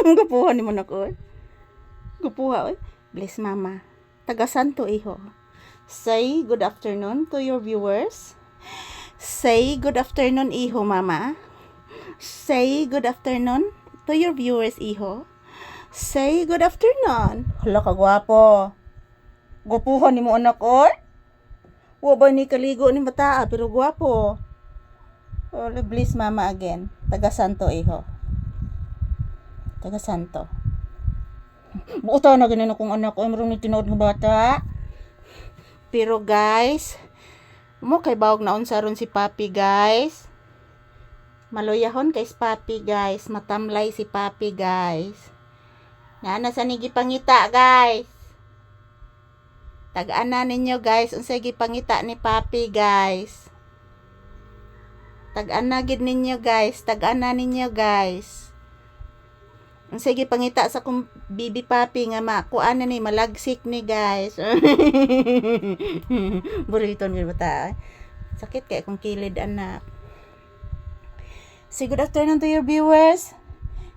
Gupuha ni mo na ko. Gupuha, oy. Bless mama. Taga Santo Iho. Say good afternoon to your viewers. Say good afternoon, Iho, mama. Say good afternoon to your viewers, Iho. Say good afternoon. Hala ka gwapo. Gupuha ni mo anak, oy. Wa ba ni kaligo ni mataa pero gwapo. Oh, bless mama again. Taga Santo Iho. Taga Santo. Buta na ganun akong anak ko. Ay marunong ni tinood ng bata. Pero guys, mo kay bawag na unsaron si Papi guys. Maluyahon kay si Papi guys. Matamlay si Papi guys. Nana sa nigi pangita guys. Tag-ana ninyo guys. Unsay gipangita ni Papi guys. Tag-ana gid ninyo guys. Tag-ana ninyo guys. Unsay gipangita sa kong bibi Papi nga makuan na ni malagsik ni guys. Buriton gid bata. Sakit kay kung kilid anak. Say good afternoon to your viewers.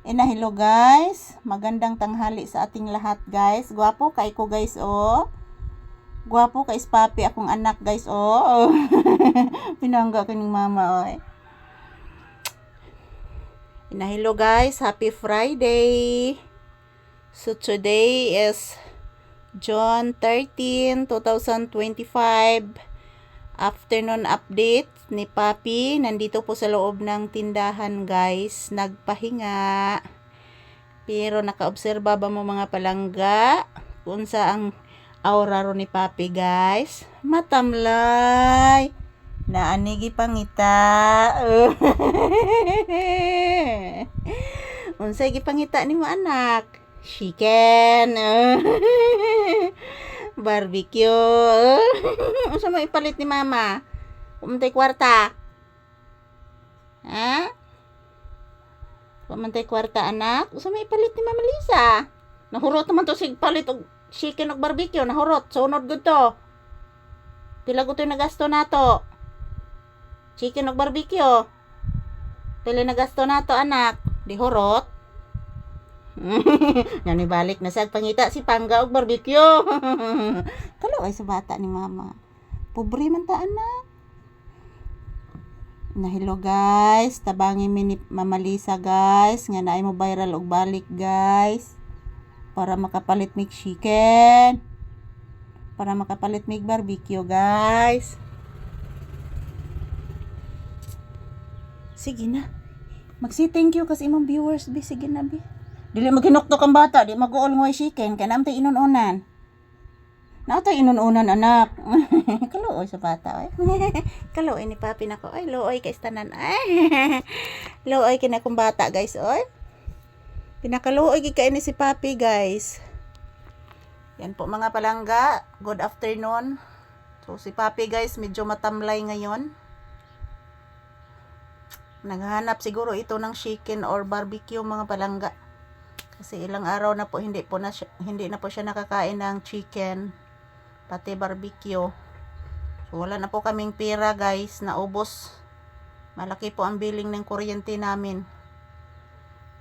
Hello guys. Magandang tanghali sa ating lahat guys. Gwapo kay ko guys oh. Gwapo kay Papi akong anak guys oh. Pinangga kaning mama oy. Hello guys, happy Friday. So today is June 13, 2025. Afternoon update ni Papi. Nandito po sa loob ng tindahan guys. Nagpahinga. Pero nakaobserba ba mo mga palangga? Kung sa ang aura ro ni Papi guys. Matamlay. Naanigi pangita. Unsay gipangita nimo anak? Chicken. Barbecue. Unsa mo ipalit ni mama? Pumantay kwarta. Ha? Pumantay kwarta anak. Unsa mo ipalit ni Mama Lisa? Nahurot naman to sig palit og chicken og barbecue. Nahurot. Sunod gud to. Pila gud to nagasto nato? Chicken og barbecue. Pili na gasto na to anak. Di horot. Nani balik na sa pangita si Pangga og barbecue. Kalo ay sa bata ni mama. Pobre man ta anak. Hello guys. Tabangi mi ni Mama Lisa guys. Nga naay mo viral og balik guys. Para makapalit mig chicken. Para makapalit mig barbecue guys. Sige na. Magsi thank you kasi imong viewers bi. Sige na bi. Dili maginuktok ang bata. Di mag-uol ngoy chicken. Kaya naman tayo inununan. Na tayo inununan anak. Kaluoy sa bata. Kaluoy ni Papi na ko. Ay looy kay istanan. Ay. Looy kina kong bata guys. Oy. Pinakaluoy kay ni si Papi guys. Yan po mga palangga. Good afternoon. So si Papi guys medyo matamlay ngayon. Naghahanap siguro ito ng chicken or barbecue mga palangga. Kasi ilang araw na po hindi na po siya nakakain ng chicken pati barbecue. So wala na po kaming pera guys, naubos. Malaki po ang billing ng kuryente namin.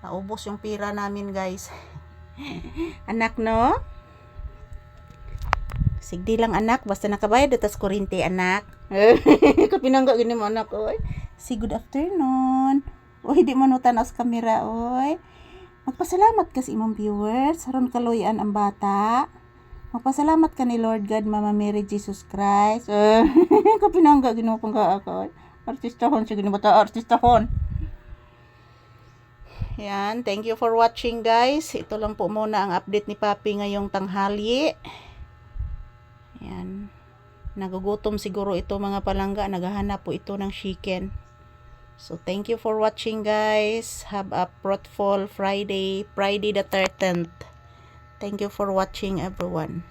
Naubos yung pera namin guys. Anak no? Sigdi lang anak, basta nakabayad atas kuryente anak. Kapinangga gini mo anak oy. Say good afternoon. Oy, di mo nutan sa camera, oy. Magpasalamat ka sa imong viewers. Haron kaloyan ang bata. Magpasalamat ka ni Lord God, Mama Mary, Jesus Christ. Kapinangga gino kung ka ako. Artistahon siya gino bata, artistahon. Yan, thank you for watching guys. Ito lang po muna ang update ni Papi ngayong tanghali. Yan. Nagugutom siguro ito mga palangga. Naghahanap po ito ng chicken. So, thank you for watching guys. Have a fruitful Friday. Friday the 13th. Thank you for watching everyone.